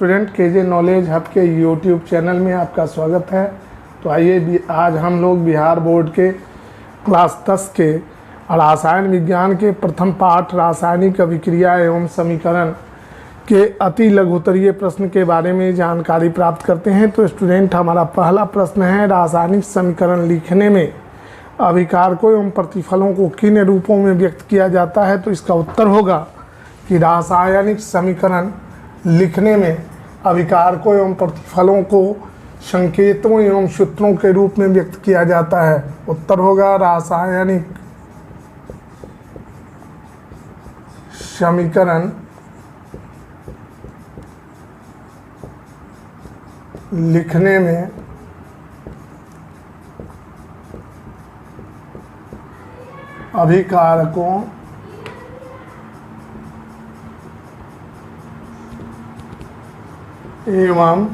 Student KJ knowledge hub के YouTube channel में आपका स्वागत है। तो आइए आज हम लोग बिहार बोर्ड के क्लास 10 के रसायन विज्ञान के प्रथम पाठ रासायनिक अभिक्रिया एवं समीकरण के अति लघुत्तरीय प्रश्न के बारे में जानकारी प्राप्त करते हैं। तो स्टूडेंट, हमारा पहला प्रश्न है, रासायनिक समीकरण लिखने में अभिकारकों एवं प्रतिफलों को किन रूपों में व्यक्त किया जाता है। तो इसका उत्तर होगा कि रासायनिक समीकरण लिखने में अभिकारकों एवं प्रतिफलों को संकेतों एवं सूत्रों के रूप में व्यक्त किया जाता है। उत्तर होगा रासायनिक समीकरण लिखने में अभिकारकों एवं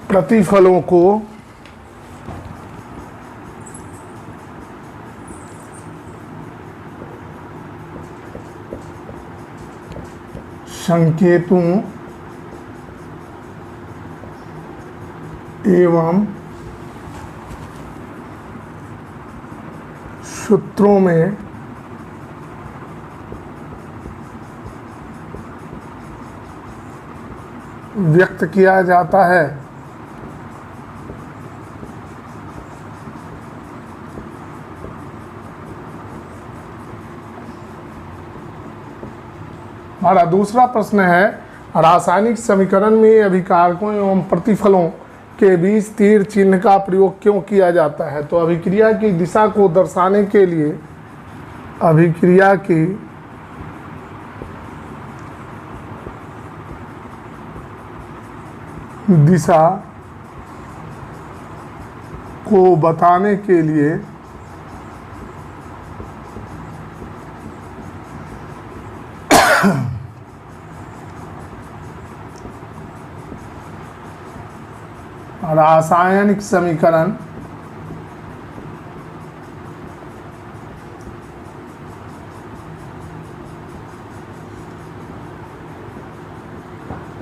प्रतिफलों को संकेतों एवं सूत्रों में व्यक्त किया जाता है। हमारा दूसरा प्रश्न है, रासायनिक समीकरण में अभिकारकों एवं प्रतिफलों के बीच तीर चिन्ह का प्रयोग क्यों किया जाता है। तो अभिक्रिया की दिशा को दर्शाने के लिए अभिक्रिया की दिशा को बताने के लिए रासायनिक समीकरण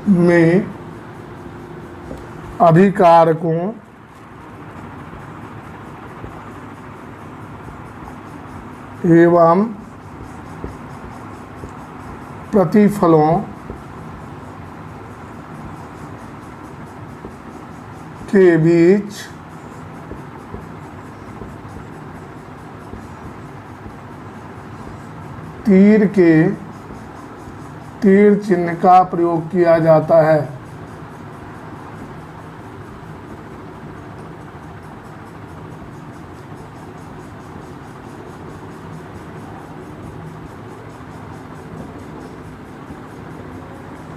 में अभिकारकों एवं प्रतिफलों के बीच तीर चिन्ह का प्रयोग किया जाता है।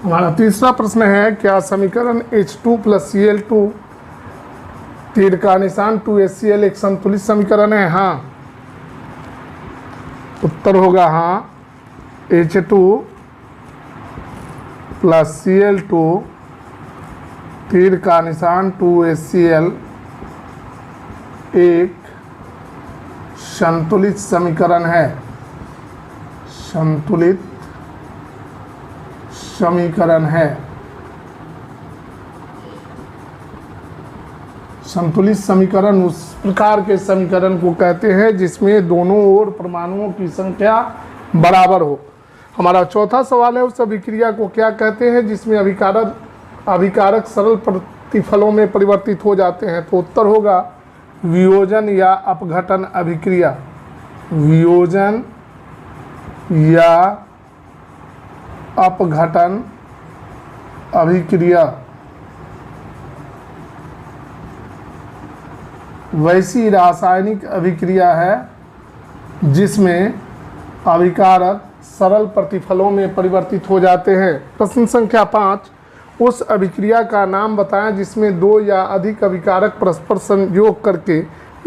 हमारा तीसरा प्रश्न है, क्या समीकरण H2 + Cl2 तीर का निशान 2HCl एक संतुलित समीकरण है। हाँ, उत्तर होगा हाँ, H2 + Cl2 तीर का निशान 2HCl एक संतुलित समीकरण है। संतुलित समीकरण है। संतुलित समीकरण उस प्रकार के समीकरण को कहते हैं जिसमें दोनों ओर परमाणुओं की संख्या बराबर हो। हमारा चौथा सवाल है, उस अभिक्रिया को क्या कहते हैं जिसमें अभिकारक सरल प्रतिफलों में परिवर्तित हो जाते हैं। तो उत्तर होगा वियोजन या अपघटन अभिक्रिया। वियोजन या अपघटन अभिक्रिया वैसी रासायनिक अभिक्रिया है जिसमें अभिकारक सरल प्रतिफलों में परिवर्तित हो जाते हैं। प्रश्न संख्या 5, उस अभिक्रिया का नाम बताएं जिसमें दो या अधिक अभिकारक परस्पर संयोग करके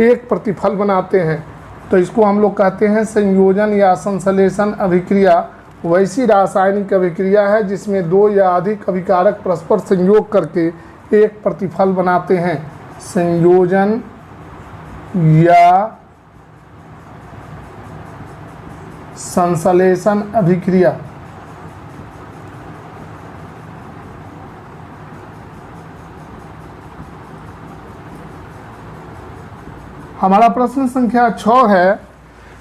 एक प्रतिफल बनाते हैं। तो इसको हम लोग कहते हैं संयोजन या संश्लेषण अभिक्रिया वैसी रासायनिक अभिक्रिया है जिसमें दो या अधिक अभिकारक परस्पर संयोग करके एक प्रतिफल बनाते हैं। संयोजन या संश्लेषण अभिक्रिया हमारा प्रश्न संख्या 6 है,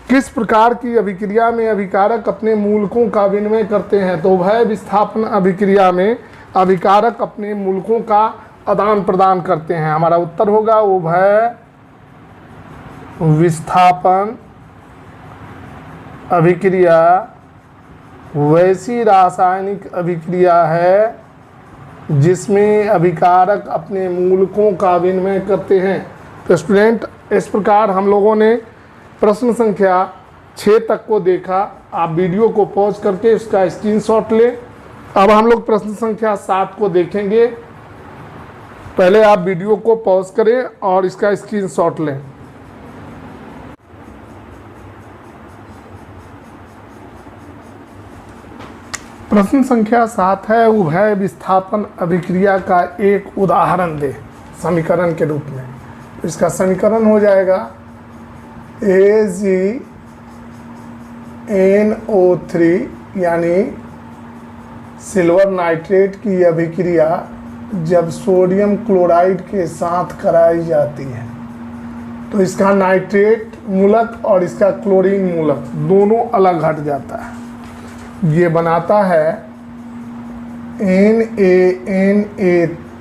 किस प्रकार की अभिक्रिया में अभिकारक अपने मूलकों का विनिमय करते हैं? तो उभय विस्थापन अभिक्रिया में अभिकारक अपने मूलकों का आदान प्रदान करते हैं। हमारा उत्तर होगा उभय विस्थापन अभिक्रिया वैसी रासायनिक अभिक्रिया है जिसमें अभिकारक अपने मूलकों का विनिमय करते हैं। तो स्टूडेंट, इस प्रकार हम लोगों ने प्रश्न संख्या 6 तक को देखा। आप वीडियो को पॉज करके इसका स्क्रीनशॉट लें। अब हम लोग प्रश्न संख्या 7 को देखेंगे। पहले आप वीडियो को पॉज करें और इसका स्क्रीनशॉट लें। प्रश्न संख्या 7 है, उभय विस्थापन अभिक्रिया का एक उदाहरण दे समीकरण के रूप में। इसका समीकरण हो जाएगा AgNO3 यानी सिल्वर नाइट्रेट की अभिक्रिया जब सोडियम क्लोराइड के साथ कराई जाती है तो इसका नाइट्रेट मूलक और इसका क्लोरीन मूलक दोनों अलग हट जाता है। ये बनाता है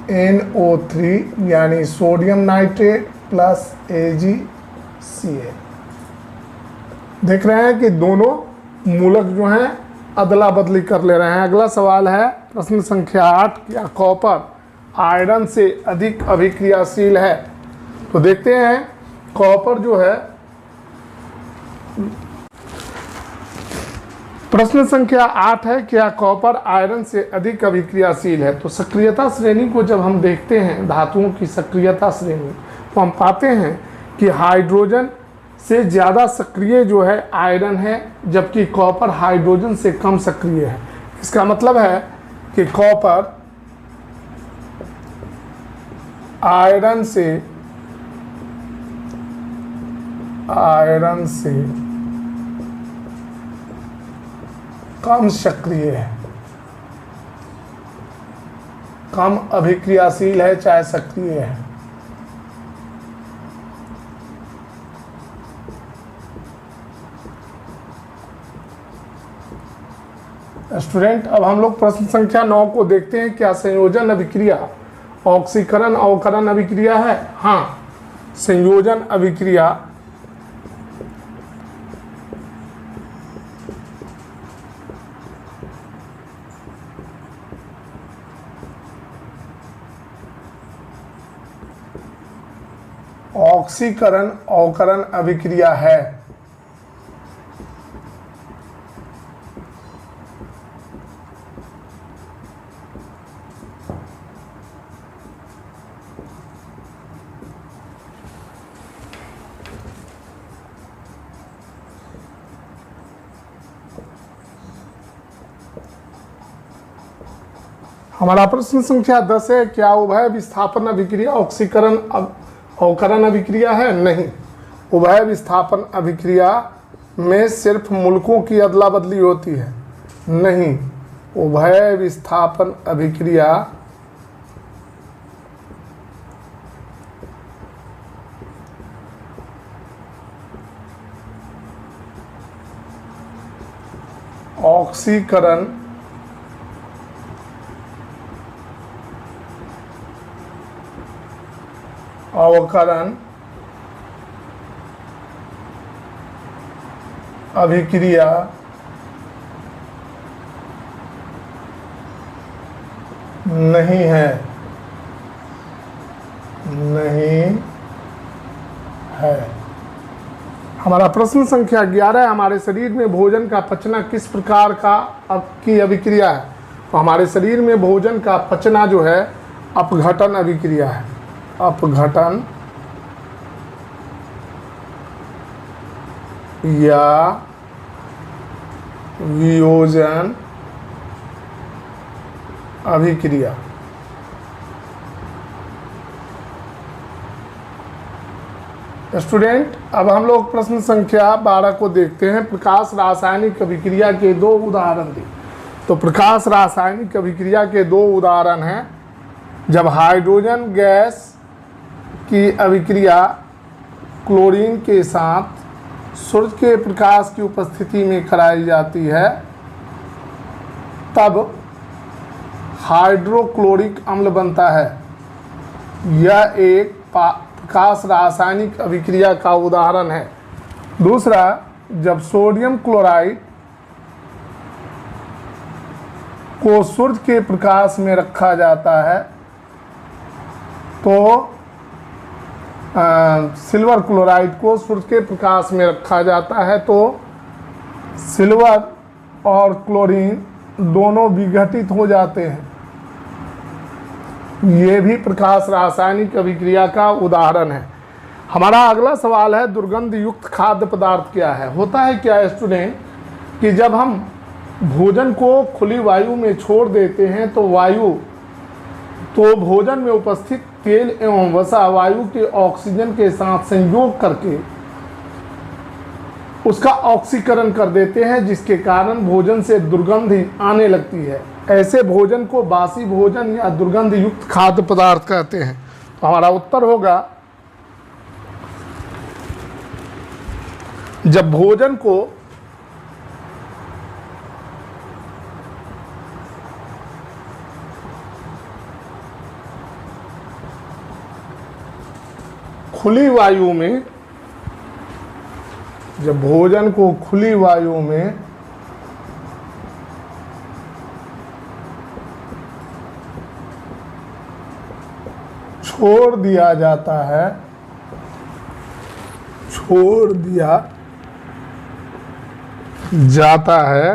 NaNO3 यानी सोडियम नाइट्रेट प्लस AgCl। देख रहे हैं कि दोनों मूलक जो हैं अदला बदली कर ले रहे हैं। अगला सवाल है प्रश्न संख्या 8, क्या कॉपर आयरन से अधिक अभिक्रियाशील है? तो देखते हैं कॉपर जो है, प्रश्न संख्या 8 है, क्या कॉपर आयरन से अधिक अभिक्रियाशील है? तो सक्रियता श्रेणी को जब हम देखते हैं, धातुओं की सक्रियता श्रेणी, तो हम पाते हैं कि हाइड्रोजन से ज़्यादा सक्रिय जो है आयरन है, जबकि कॉपर हाइड्रोजन से कम सक्रिय है। इसका मतलब है कि कॉपर आयरन से कम सक्रिय है, कम अभिक्रियाशील है, चाहे सक्रिय है। स्टूडेंट, अब हम लोग प्रश्न संख्या 9 को देखते हैं। क्या संयोजन अभिक्रिया ऑक्सीकरण अवकरण अभिक्रिया है? हाँ, संयोजन अभिक्रिया ऑक्सीकरण अवकरण अभिक्रिया है। हमारा प्रश्न संख्या 10 है, क्या उभय विस्थापन अभिक्रिया ऑक्सीकरण अवकरण अभिक्रिया है? नहीं, उभय विस्थापन अभिक्रिया में सिर्फ मूलकों की अदला बदली होती है। नहीं, उभय विस्थापन अभिक्रिया ऑक्सीकरण अवकरण अभिक्रिया नहीं है, नहीं है। हमारा प्रश्न संख्या 11 है, हमारे शरीर में भोजन का पचना किस प्रकार की अभिक्रिया है? तो हमारे शरीर में भोजन का पचना जो है अपघटन अभिक्रिया है। अपघटन या वियोजन अभिक्रिया। स्टूडेंट, अब हम लोग प्रश्न संख्या 12 को देखते हैं। प्रकाश रासायनिक अभिक्रिया के 2 उदाहरण दें। तो प्रकाश रासायनिक अभिक्रिया के 2 उदाहरण हैं। जब हाइड्रोजन गैस की अभिक्रिया क्लोरीन के साथ सूर्य के प्रकाश की उपस्थिति में कराई जाती है तब हाइड्रोक्लोरिक अम्ल बनता है। यह एक प्रकाश रासायनिक अभिक्रिया का उदाहरण है। दूसरा, जब सोडियम क्लोराइड को सूर्य के प्रकाश में रखा जाता है तो सिल्वर क्लोराइड को सूर्य के प्रकाश में रखा जाता है तो सिल्वर और क्लोरीन दोनों विघटित हो जाते हैं। ये भी प्रकाश रासायनिक अभिक्रिया का उदाहरण है। हमारा अगला सवाल है, दुर्गंध युक्त खाद्य पदार्थ क्या है। होता है क्या स्टूडेंट कि जब हम भोजन को खुली वायु में छोड़ देते हैं तो भोजन में उपस्थित तेल एवं वसा वायु के ऑक्सीजन के साथ संयोग करके उसका ऑक्सीकरण कर देते हैं, जिसके कारण भोजन से दुर्गंध आने लगती है। ऐसे भोजन को बासी भोजन या दुर्गंध युक्त खाद्य पदार्थ कहते हैं। तो हमारा उत्तर होगा, जब भोजन को खुली वायु में खुली वायु में छोड़ दिया जाता है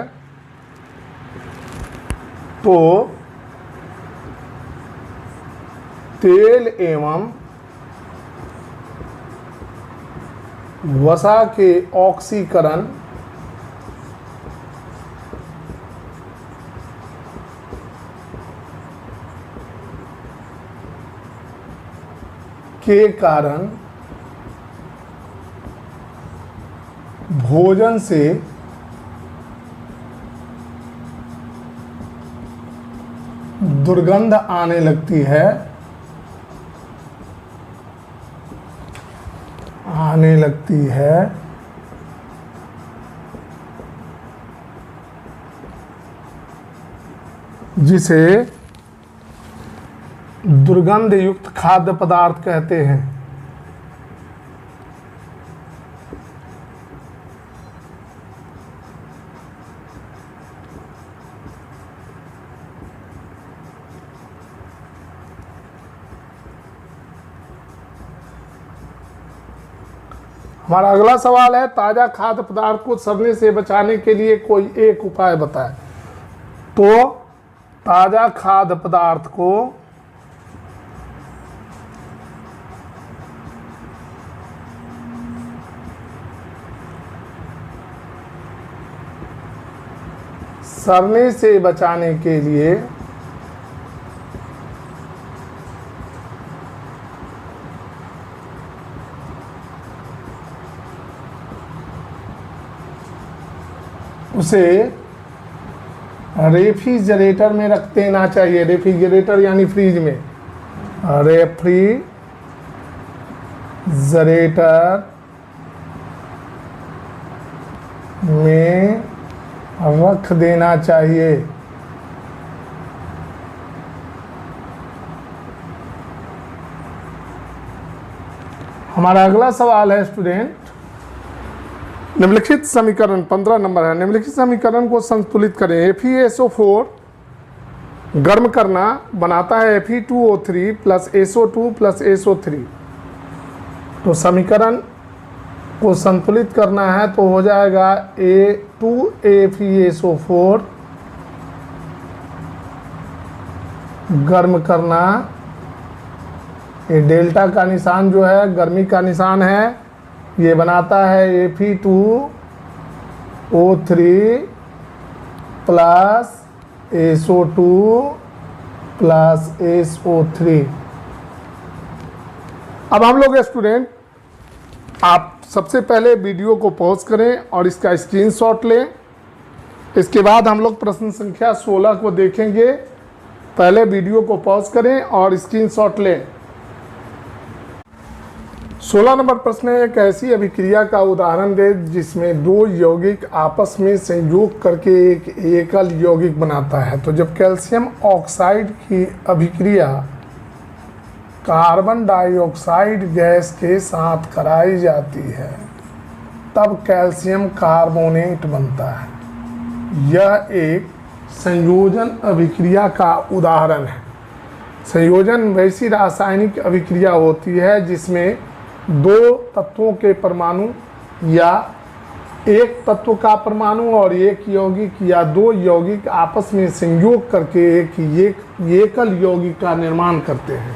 तो तेल एवं वसा के ऑक्सीकरण के कारण भोजन से दुर्गंध आने लगती है जिसे दुर्गंध युक्त खाद्य पदार्थ कहते हैं। हमारा अगला सवाल है, ताज़ा खाद्य पदार्थ को सड़ने से बचाने के लिए कोई एक उपाय बताएं। तो ताज़ा खाद्य पदार्थ को सड़ने से बचाने के लिए उसे रेफ्रिजरेटर में रख देना चाहिए। रेफ्रिजरेटर यानी फ्रीज में, रेफ्रिजरेटर में रख देना चाहिए। हमारा अगला सवाल है स्टूडेंट, निम्नलिखित समीकरण 15 नंबर है। निम्नलिखित समीकरण को संतुलित करें। FeSO4 गर्म करना बनाता है Fe2O3 plus SO2 plus SO3। तो समीकरण को संतुलित करना है तो हो जाएगा A2FeSO4 गर्म करना, ये डेल्टा का निशान जो है गर्मी का निशान है, ये बनाता है Fe2O3 plus SO2 plus SO3। अब हम लोग स्टूडेंट, आप सबसे पहले वीडियो को पॉज करें और इसका स्क्रीनशॉट लें। इसके बाद हम लोग प्रश्न संख्या 16 को देखेंगे। पहले वीडियो को पॉज करें और स्क्रीनशॉट लें। 16 नंबर प्रश्न है, एक ऐसी अभिक्रिया का उदाहरण दे जिसमें दो यौगिक आपस में संयोग करके एक एकल यौगिक बनाता है। तो जब कैल्शियम ऑक्साइड की अभिक्रिया कार्बन डाइऑक्साइड गैस के साथ कराई जाती है तब कैल्शियम कार्बोनेट बनता है। यह एक संयोजन अभिक्रिया का उदाहरण है। संयोजन वैसी रासायनिक अभिक्रिया होती है जिसमें दो तत्वों के परमाणु या एक तत्व का परमाणु और एक यौगिक या दो यौगिक आपस में संयोग करके एक एकल यौगिक का निर्माण करते हैं।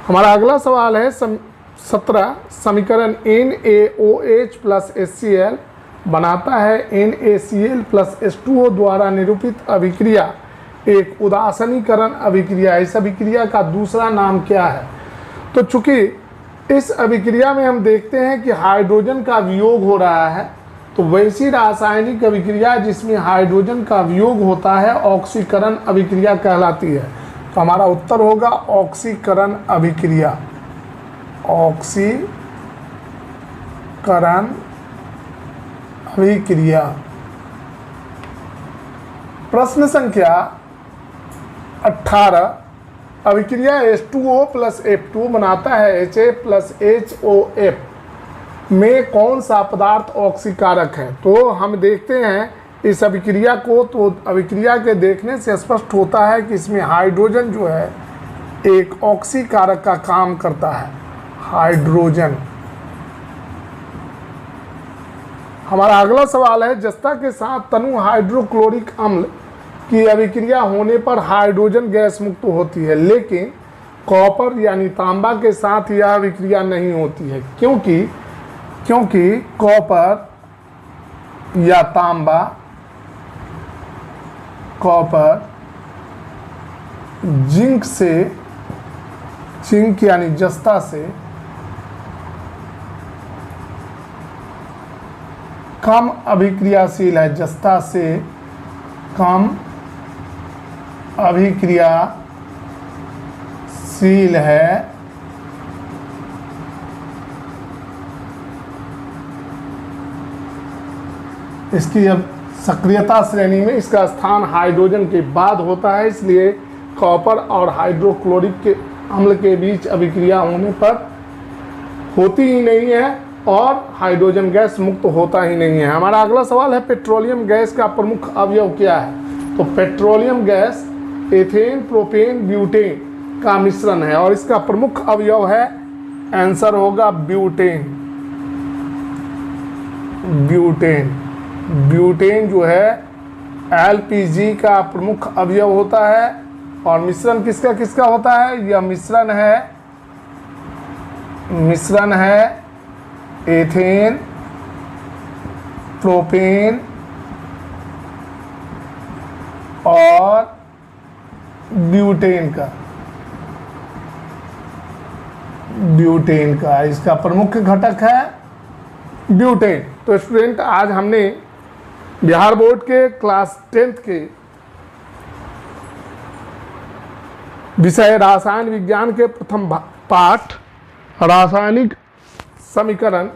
हमारा अगला सवाल है 17, समीकरण NaOH प्लस HCl बनाता है NaCl प्लस H2O द्वारा निरूपित अभिक्रिया एक उदासीनीकरण अभिक्रिया। इस अभिक्रिया का दूसरा नाम क्या है? तो चूंकि इस अभिक्रिया में हम देखते हैं कि हाइड्रोजन का वियोग हो रहा है, तो वैसी रासायनिक अभिक्रिया जिसमें हाइड्रोजन का वियोग होता है ऑक्सीकरण अभिक्रिया कहलाती है। तो हमारा उत्तर होगा ऑक्सीकरण अभिक्रिया। ऑक्सीकरण अभिक्रिया। प्रश्न संख्या 18, अभिक्रिया H2O प्लस F2 बनाता है HA प्लस HOF में कौन सा पदार्थ ऑक्सीकारक है? तो हम देखते हैं इस अभिक्रिया को, तो अभिक्रिया के देखने से स्पष्ट होता है कि इसमें हाइड्रोजन जो है एक ऑक्सीकारक का काम करता है। हाइड्रोजन। हमारा अगला सवाल है, जस्ता के साथ तनु हाइड्रोक्लोरिक अम्ल की अभिक्रिया होने पर हाइड्रोजन गैस मुक्त होती है, लेकिन कॉपर यानी तांबा के साथ यह अभिक्रिया नहीं होती है। क्योंकि कॉपर या तांबा, कॉपर जिंक यानी जस्ता से कम अभिक्रियाशील है। जस्ता से कम अभिक्रियाशील है। इसकी अब सक्रियता श्रेणी में इसका स्थान हाइड्रोजन के बाद होता है, इसलिए कॉपर और हाइड्रोक्लोरिक के अम्ल के बीच अभिक्रिया होने पर होती ही नहीं है और हाइड्रोजन गैस मुक्त होता ही नहीं है। हमारा अगला सवाल है, पेट्रोलियम गैस का प्रमुख अवयव क्या है? तो petroleum gas ethane, propane, butane का मिश्रण है और इसका प्रमुख अवयव है, आंसर होगा ब्यूटेन। ब्यूटेन जो है LPG का प्रमुख अवयव होता है और मिश्रण किसका किसका होता है? यह मिश्रण है एथेन, प्रोपेन और ब्यूटेन का इसका प्रमुख घटक है ब्यूटेन। तो स्टूडेंट, आज हमने बिहार बोर्ड के क्लास 10th के विषय रसायन विज्ञान के प्रथम पाठ रासायनिक समीकरण,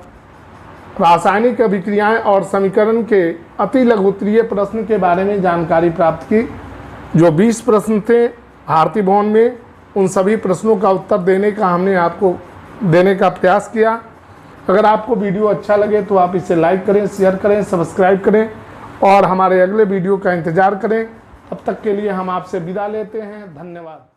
रासायनिक अभिक्रियाएं और समीकरण के अति लघुत्तरीय प्रश्न के बारे में जानकारी प्राप्त की। जो 20 प्रश्न थे भारतीय भवन में, उन सभी प्रश्नों का उत्तर देने का हमने आपको देने का प्रयास किया। अगर आपको वीडियो अच्छा लगे तो आप इसे लाइक करें, शेयर करें, सब्सक्राइब करें और हमारे अगले वीडियो का इंतज़ार करें। तब तक के लिए हम आपसे विदा लेते हैं। धन्यवाद।